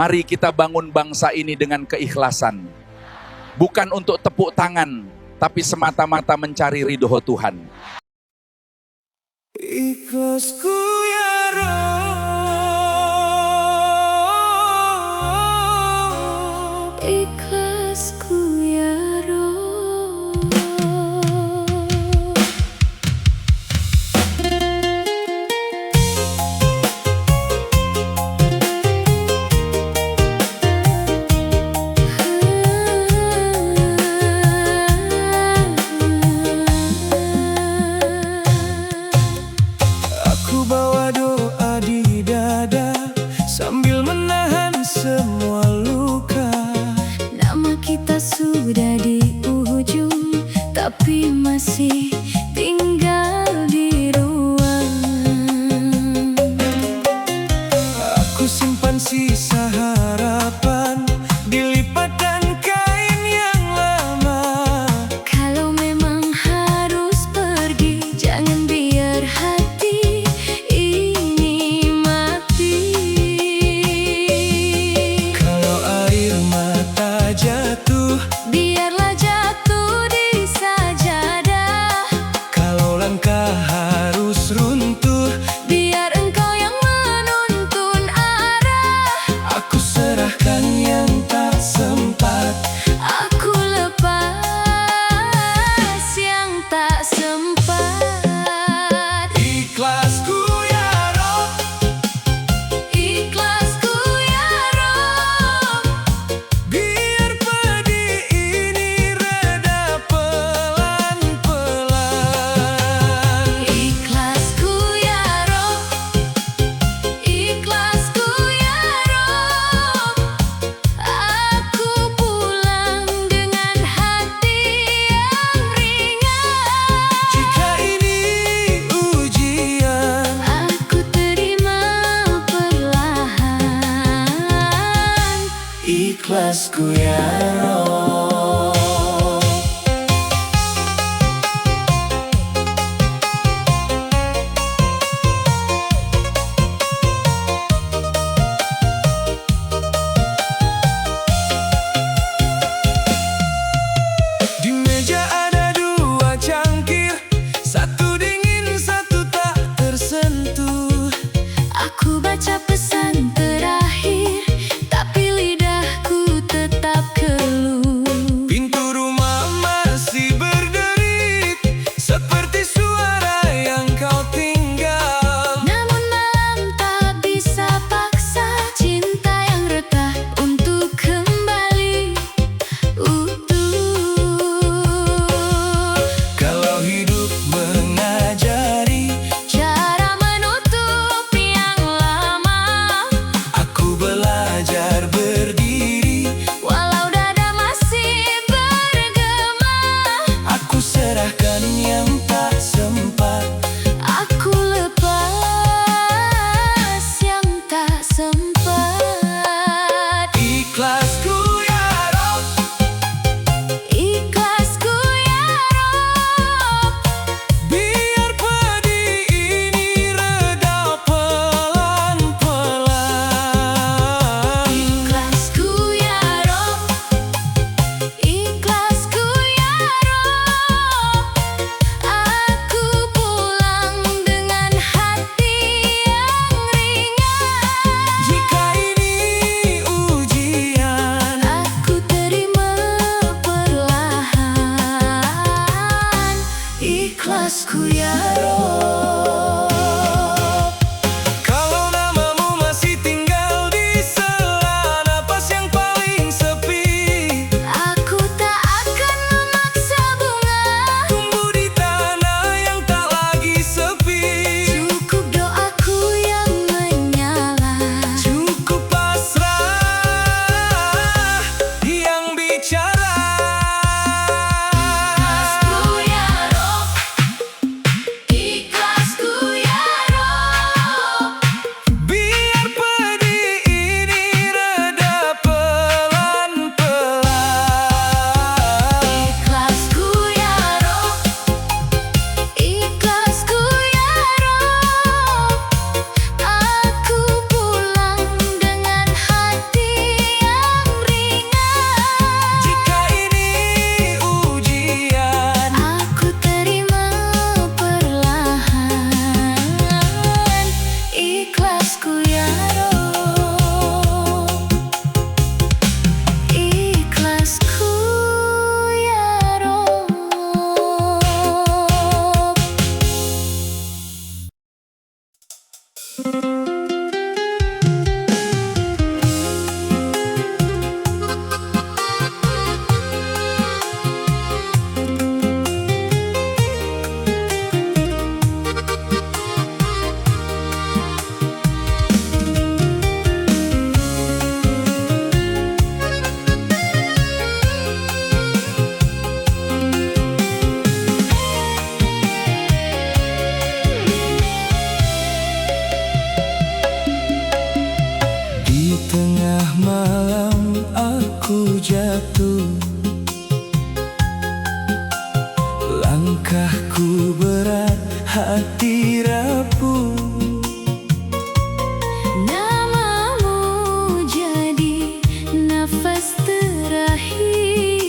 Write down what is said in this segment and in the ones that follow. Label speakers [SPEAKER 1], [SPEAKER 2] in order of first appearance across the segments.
[SPEAKER 1] Mari kita bangun bangsa ini dengan keikhlasan. Bukan untuk tepuk tangan, tapi semata-mata mencari ridho Tuhan.
[SPEAKER 2] Ikhlasku ya Rob, ikhlasku ya Rob. Aku bawa doa di dada sambil menahan semua luka. Nama kita sudah di ujung, tapi masih tinggal di ruangan. Aku simpan sisa harapan di lipatan kain yang lama. Kalau memang harus pergi, jangan biar hati ini mati. Kalau air mata jatuh, biarlah jatuh di sajadah. Kalau langkah harus runtuh, biar engkau yang menuntun arah. Aku serahkan yang tak sempat, aku lepas yang tak sempat. Ikhlasku ya Rob, ikhlasku ya Rob. Biar pedih ini reda pelan-pelan. Ikhlasku ya Rob, ikhlasku ya Rob. Aku pulang dengan hati yang ringan. Jika ini ujian, aku terima perlahan. Ikhlasku ya Rob. Di meja ada dua cangkir, satu dingin, satu tak tersentuh. Aku baca pesan terakhir, tapi lidahku tetap keluh. malam aku jatuh, langkahku berat, hati rapuh. Namamu jadi nafas terakhir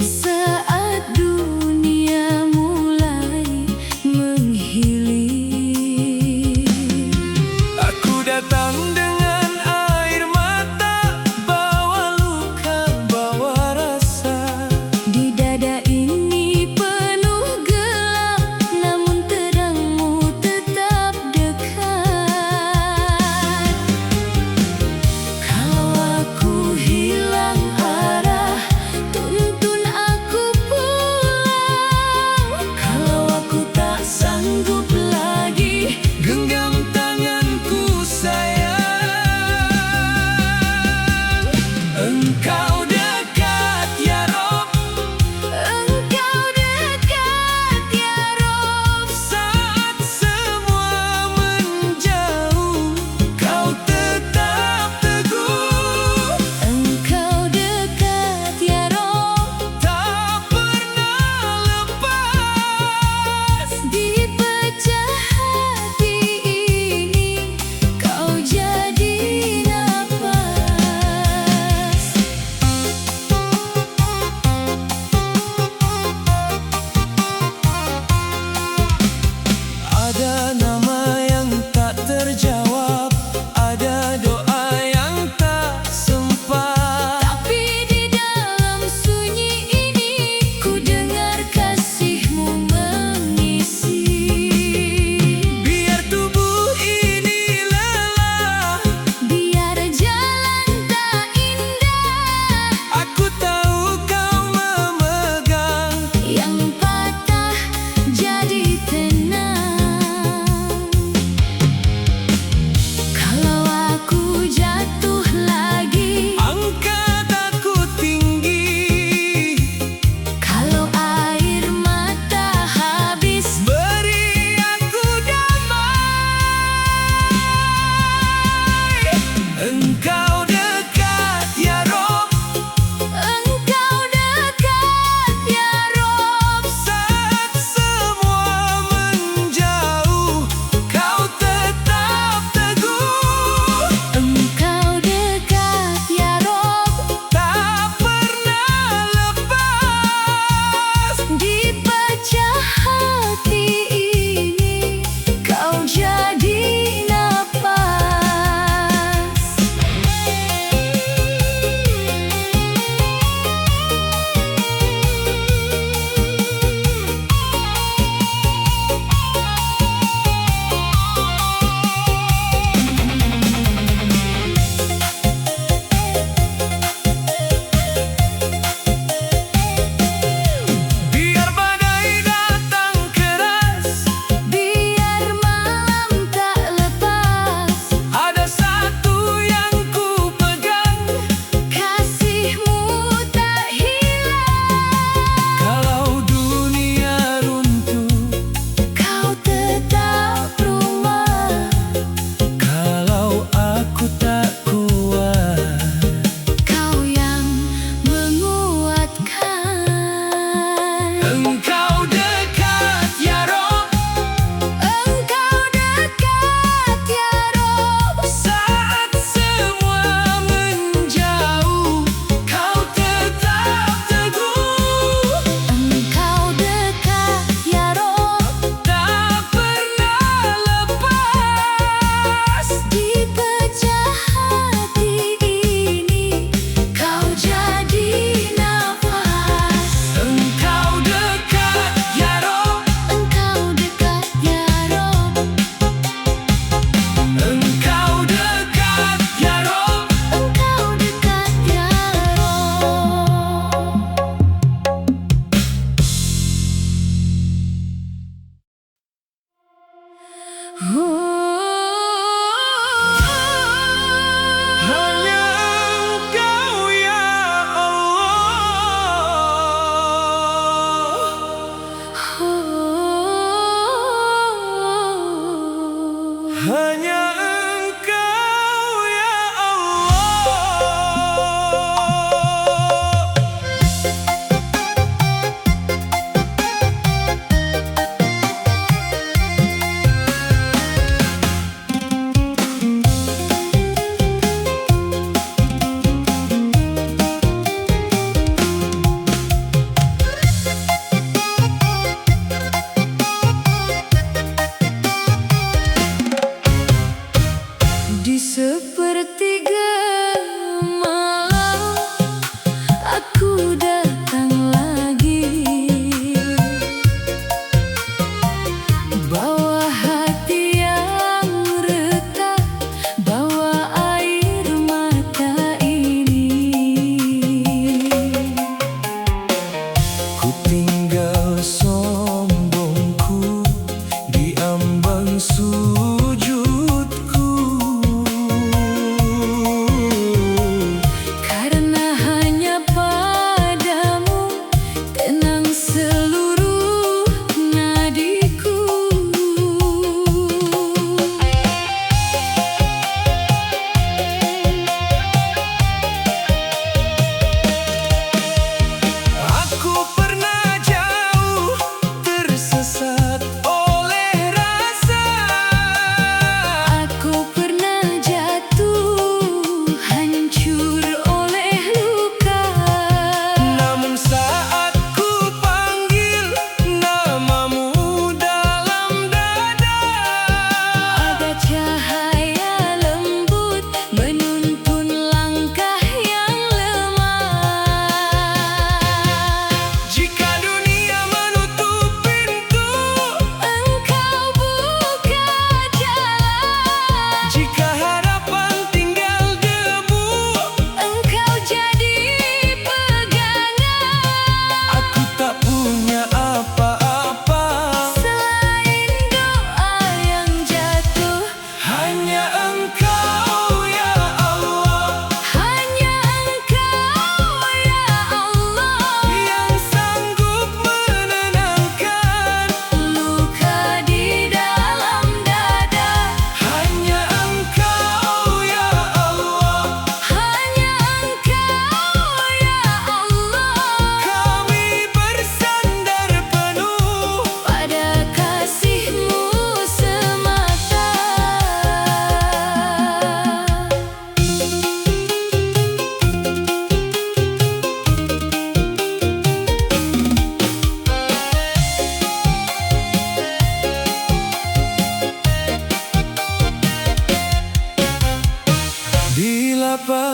[SPEAKER 2] saat dunia mulai menghilir. Aku datang dengan air mata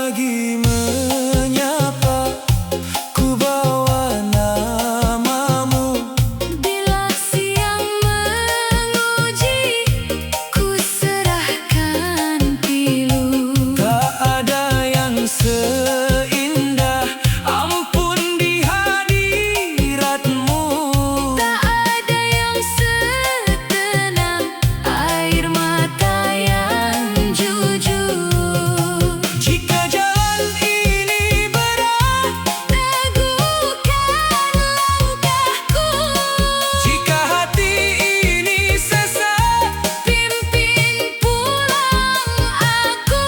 [SPEAKER 2] lagi menyapa, ku bawa namamu. Bila siang menguji, ku serahkan pilu. Tak ada yang seindah ampun di hadiratmu. Tak ada yang setenang air mata yang jujur. Jika jalan ini berat, teguhkan langkahku. Jika hati ini sesat, pimpin pulang aku.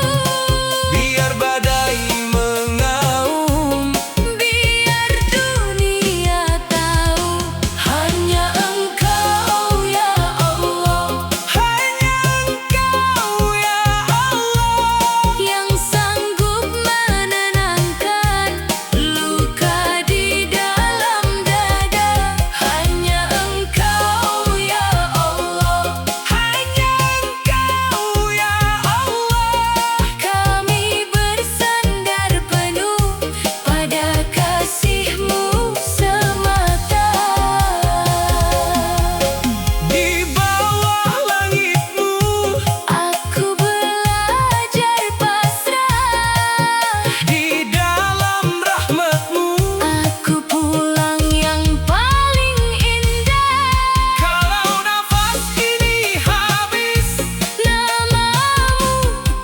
[SPEAKER 2] Biar badai mengaum, biar dunia tahu, hanya Engkau ya Allah, hanya Engkau ya Allah, yang sanggup menenangkan luka di dalam dada. Hanya Engkau ya Allah, hanya Engkau ya Allah. Kami bersandar penuh pada kasih-Mu semata. Di bawah langit-Mu aku belajar pasrah. Di dalam rahmat-Mu aku pulang yang paling indah. Kalau nafas ini habis, nama-Mu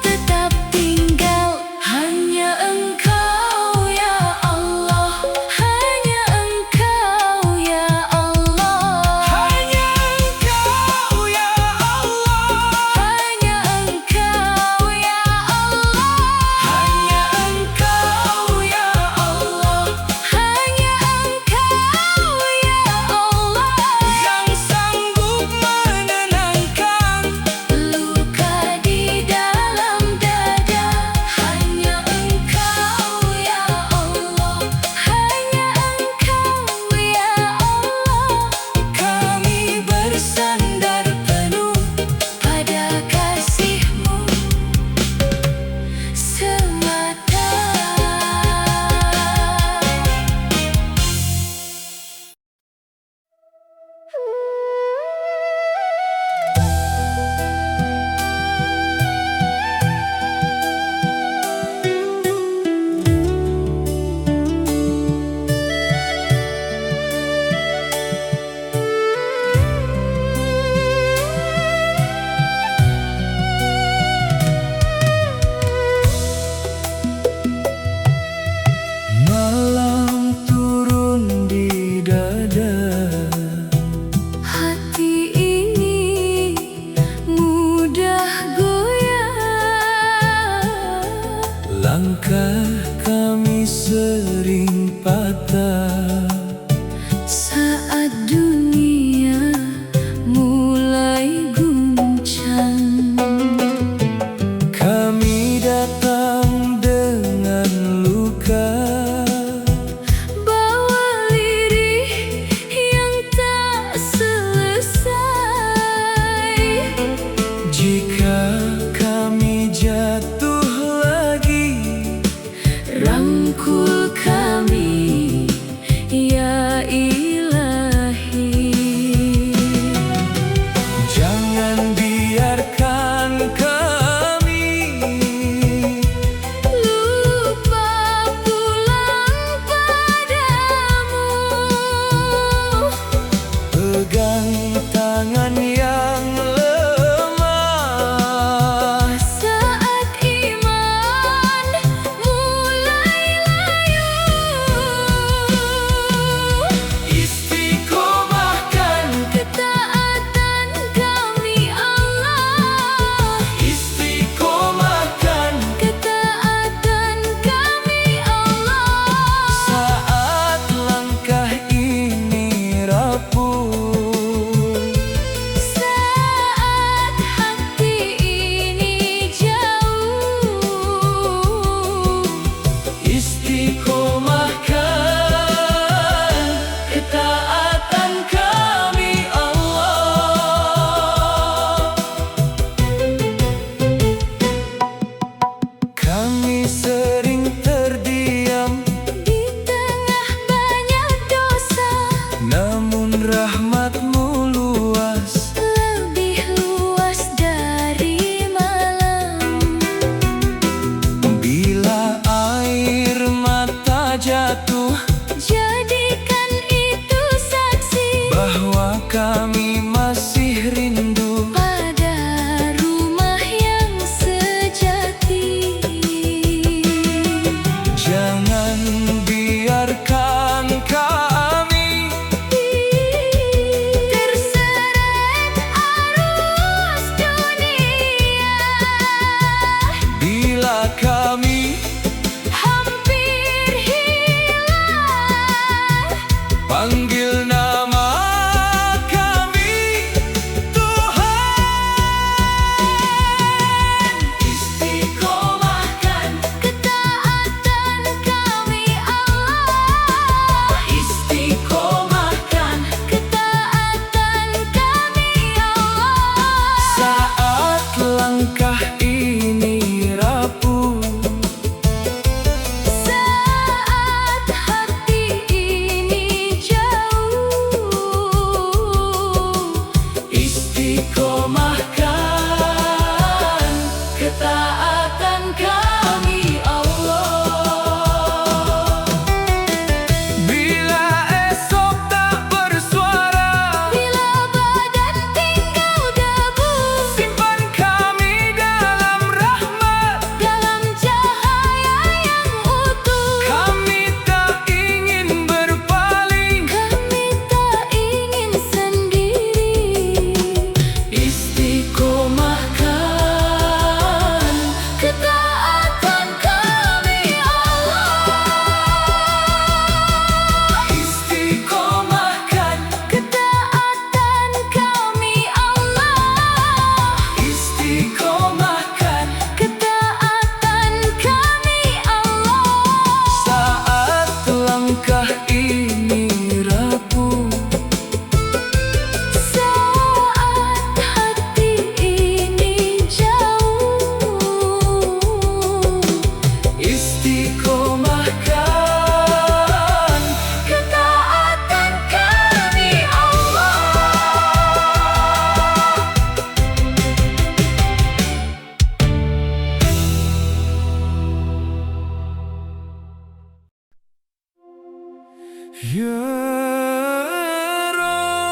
[SPEAKER 2] tetap tinggal. Hanya Engkau ya Allah, hanya Engkau ya Allah, hanya Engkau ya Allah, hanya Engkau ya Allah, hanya Engkau ya Allah, hanya Engkau ya Allah, yang sanggup menenangkan luka di dalam dada. Hanya Engkau ya Allah, hanya Engkau ya Allah. Kami bersandar penuh pada kasih-Mu semata. Malam turun di dada, hati ini mudah goyah. Langkah kami sering patah saat dunia mulai guncang. Kami datang dengan luka, bawa lirih yang tak selesai. Jika kami jatuh lagi, rangkul kami Ya Rob,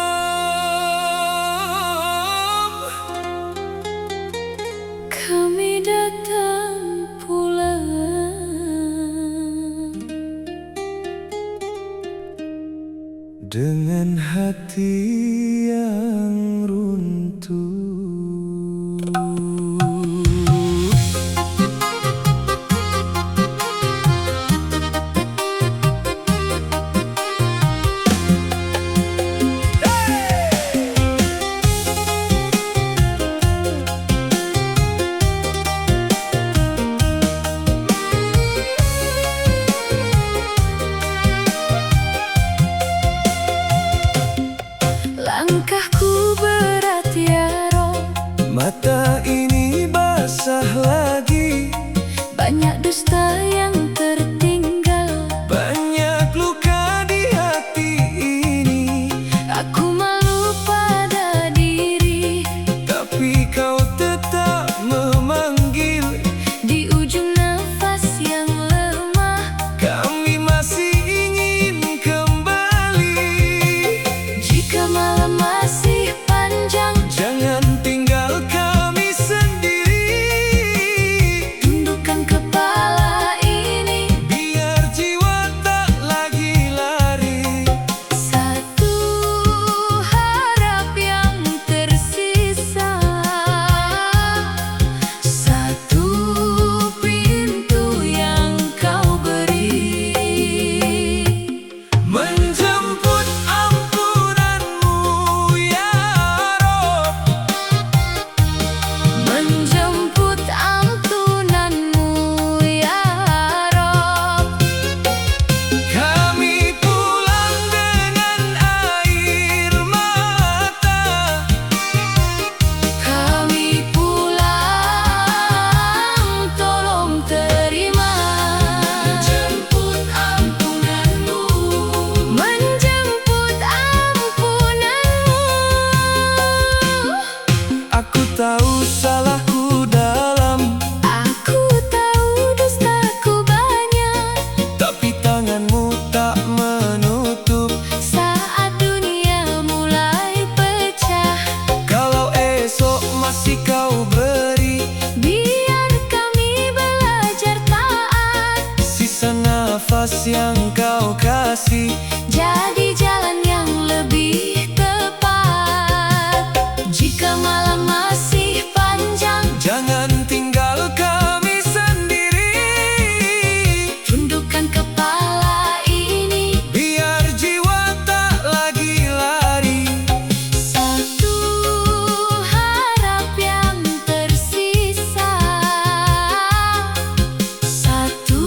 [SPEAKER 2] kami datang pulang dengan hati yang runtuh. Langkahku berat ya Rob, mata ini basah lagi. Banyak dusta yang tertinggal, banyak luka di hati ini. Aku malu pada diri, tapi kau tetap memanggil. Di ujung nafas yang lemah, kami masih ingin kembali. Jika malam masih panjang, jangan tinggal kami sendiri. Tundukkan kepala ini, biar jiwa tak lagi lari. Satu harap yang tersisa, satu pintu yang kau beri. Menjemput ampunanmu ya Rob, menjemput ampunanmu ya Rob. Kami pulang dengan air mata, kami pulang, tolong terima. Menjemput ampunanmu, menjemput ampunanmu. Aku tahu salahku dalam, aku tahu dustaku banyak, tapi tanganmu tak menutup saat dunia mulai pecah. Kalau esok masih kau beri, biar kami belajar taat. Sisa nafas yang kau kasih jadi jalan yang lebih tepat. Jika malam masih panjang, jangan tinggal kami sendiri. Tundukkan kepala ini, biar jiwa tak lagi lari. Satu harap yang tersisa, satu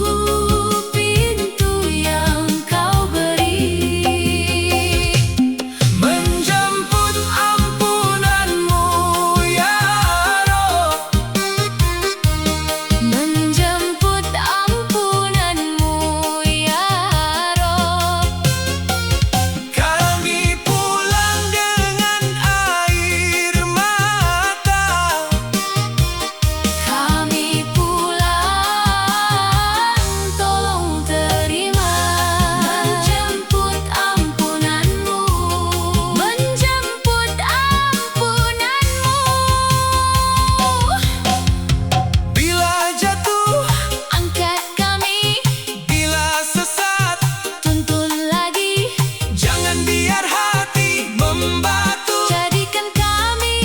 [SPEAKER 2] pintu yang kau beri. Menjemput ampunanmu ya Rob, menjemput ampunanmu ya Rob. Kami pulang dengan air mata, kami pulang, tolong terima. Menjemput ampunanmu, menjemput ampunanmu. Bila jatuh, angkat kami. Bila sesat, tuntun lagi. Jangan biar hati membatu, jadikan kami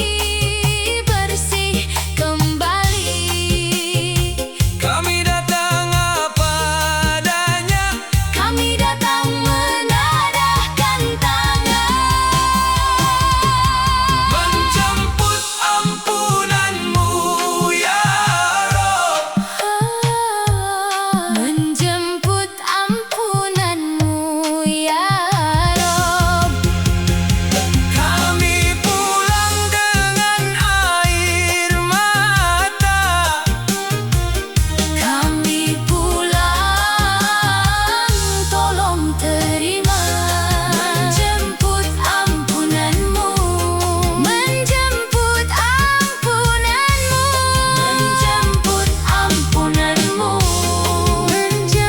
[SPEAKER 2] bersih kembali. Kami datang apa adanya, kami datang menadahkan tangan. Menjemput ampunanmu ya Rob, menjemput ampunanmu ya Rob. Kami pulang dengan air mata, kami pulang, tolong terima. Menjemput ampunanmu, menjemput ampunanmu, menjemput ampunanmu, menjemput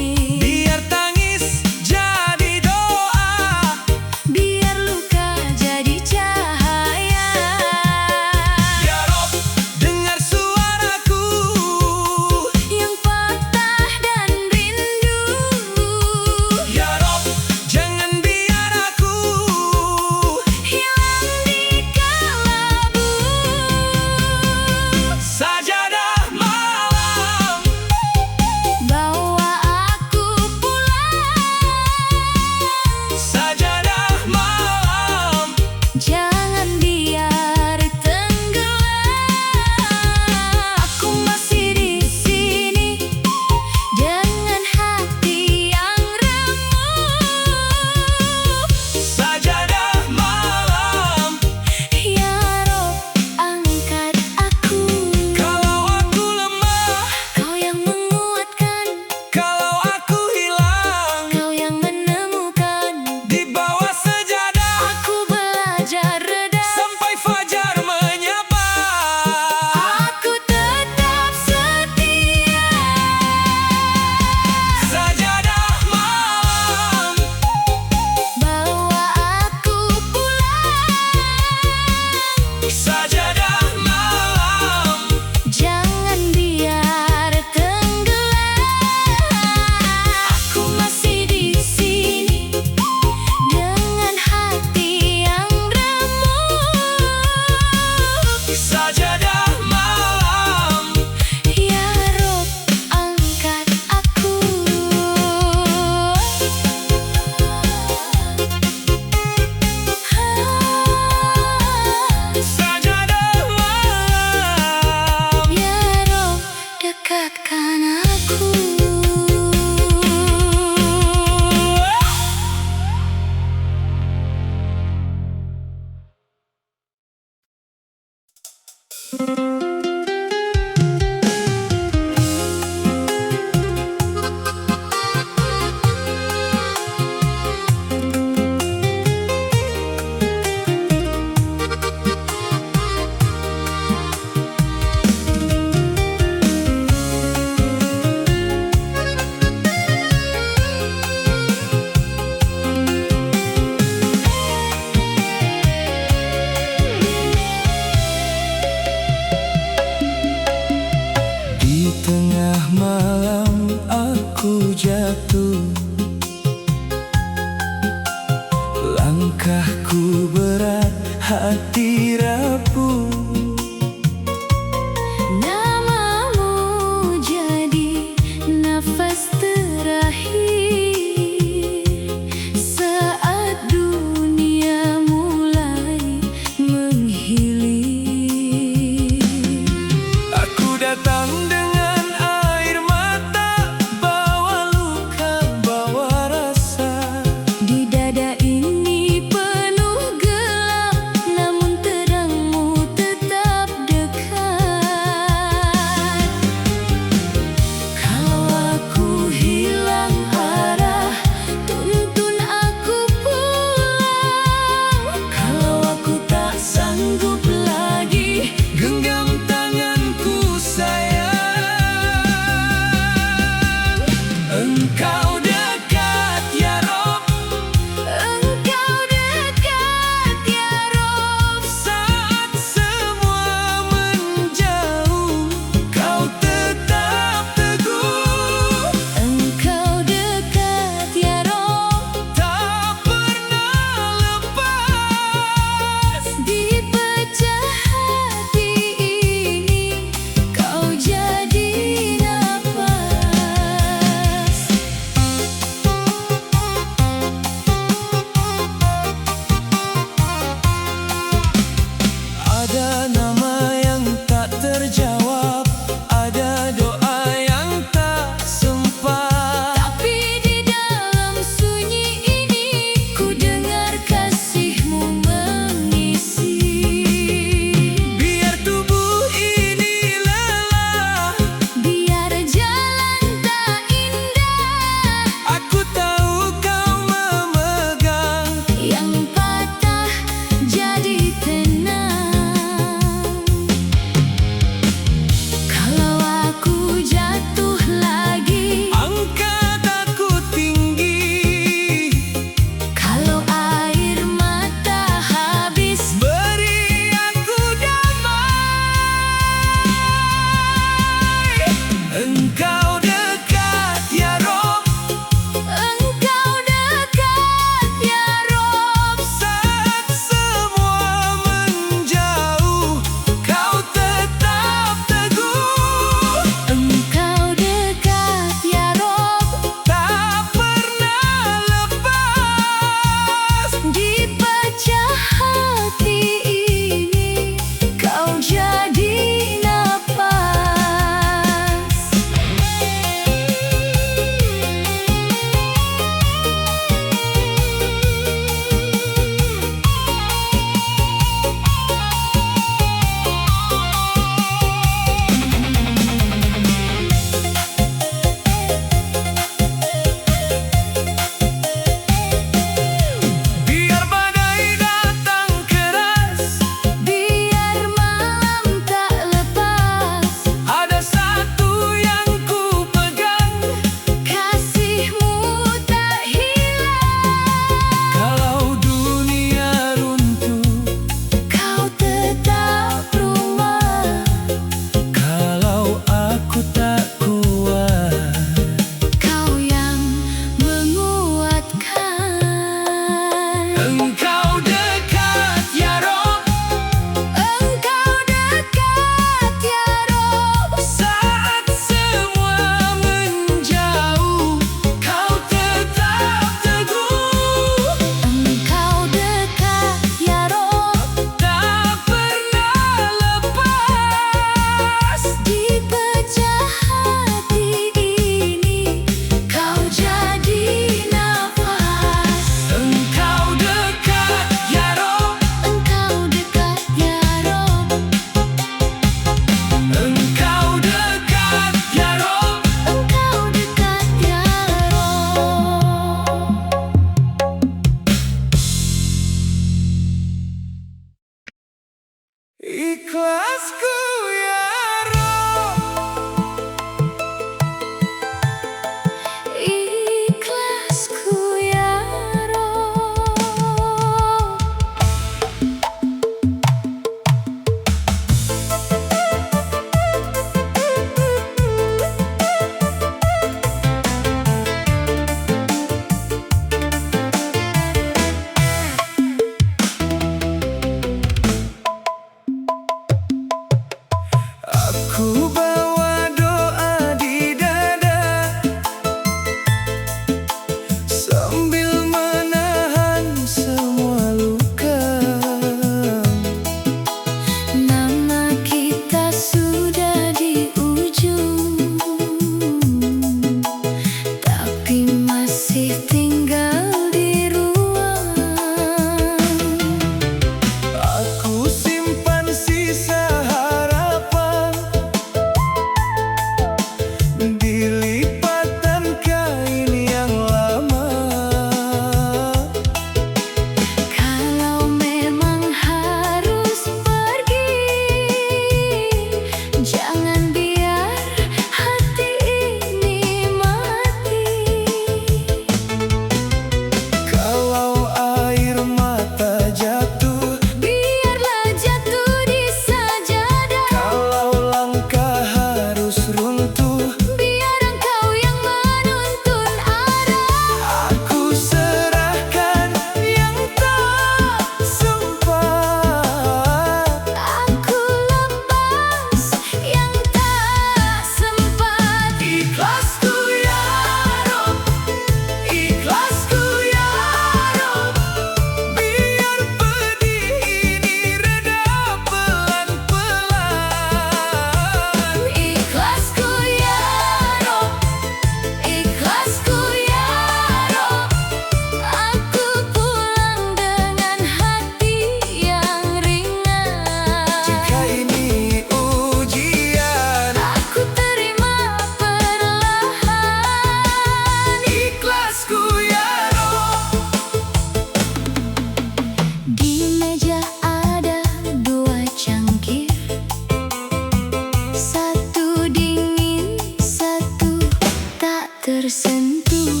[SPEAKER 3] tersentuh.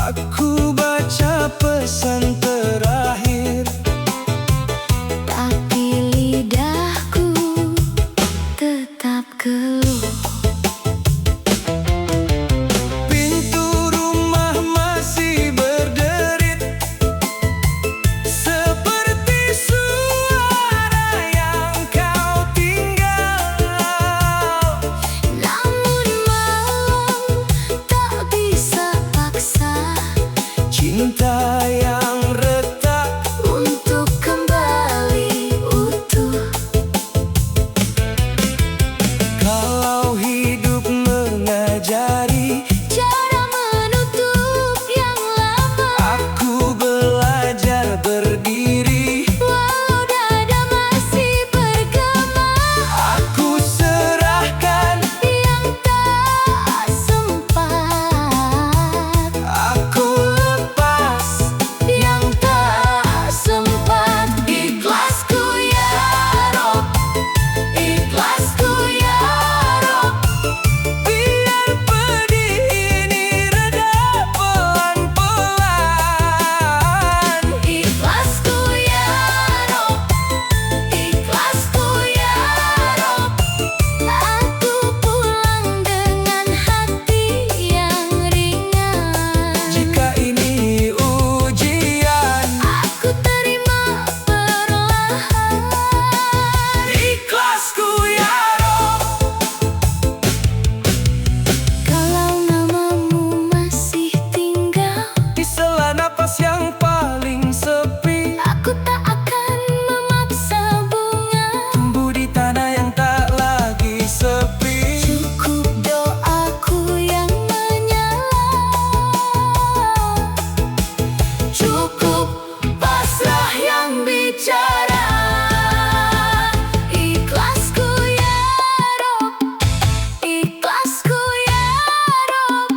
[SPEAKER 2] Aku baca pesan terakhir,
[SPEAKER 3] Tapi lidahku tetap keluh.
[SPEAKER 2] pintu rumah masih berderit, seperti suara yang kau tinggal.
[SPEAKER 3] Namun malam tak bisa paksa
[SPEAKER 2] Cinta yang retak
[SPEAKER 3] untuk kembali utuh.
[SPEAKER 2] kalau hidup mengajari,
[SPEAKER 3] Cara menutup yang lama,
[SPEAKER 2] aku belajar berdiri.
[SPEAKER 3] walau dada masih bergema.
[SPEAKER 2] Aku serahkan,
[SPEAKER 3] Yang tak sempat,
[SPEAKER 2] aku lepas.
[SPEAKER 3] yang tak sempat. Ikhlasku ya Rob, ikhlasku ya Rob.
[SPEAKER 2] Biar pedih ini reda pelan-pelan.
[SPEAKER 3] Ikhlasku ya Rob, ikhlasku ya Rob. Aku pulang dengan hati yang ringan.
[SPEAKER 2] Jika ini ujian,
[SPEAKER 3] Aku terima perlahan.
[SPEAKER 2] ikhlasku ya Rob.
[SPEAKER 3] Kalau namamu masih tinggal,
[SPEAKER 2] Di sela napas yang paling sepi,
[SPEAKER 3] aku tak akan memaksa bunga.
[SPEAKER 2] tumbuh di tanah yang tak lagi sepi.
[SPEAKER 3] Cukup doaku yang menyala, cukup pasrah yang bicara. Ikhlasku ya Rob, ikhlasku ya Rob.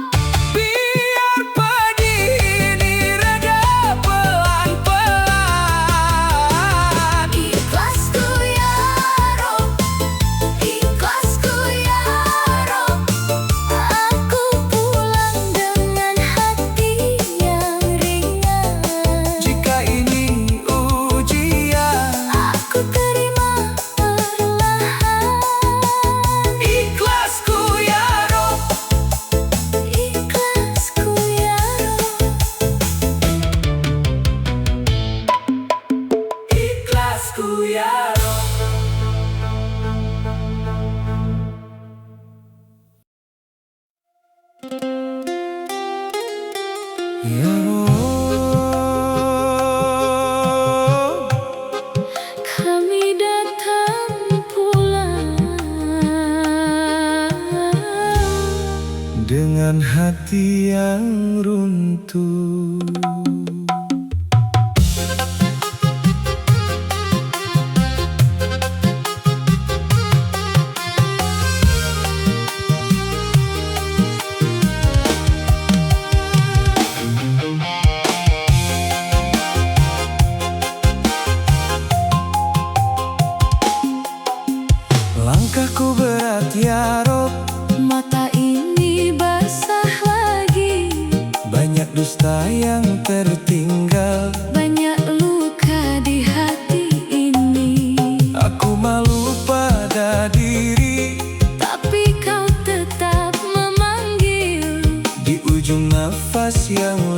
[SPEAKER 2] Biar pedih ini reda pelan-pelan.
[SPEAKER 3] Ikhlasku ya Rob, ikhlasku ya Rob. Aku pulang dengan hati yang ringan.
[SPEAKER 2] Jika ini ujian,
[SPEAKER 3] Aku terima perlahan.
[SPEAKER 2] ikhlasku ya Rob.
[SPEAKER 3] Ikhlasku ya Rob.
[SPEAKER 2] Ikhlasku ya Rob. Ya Rob,
[SPEAKER 3] Kami datang pulang
[SPEAKER 2] dengan hati yang runtuh. Langkahku berat ya Rob,
[SPEAKER 3] Mata ini basah lagi,
[SPEAKER 2] banyak dusta yang tertinggal.
[SPEAKER 3] banyak luka di hati ini.
[SPEAKER 2] Aku malu pada diri,
[SPEAKER 3] Tapi kau tetap memanggil.
[SPEAKER 2] di ujung nafas yang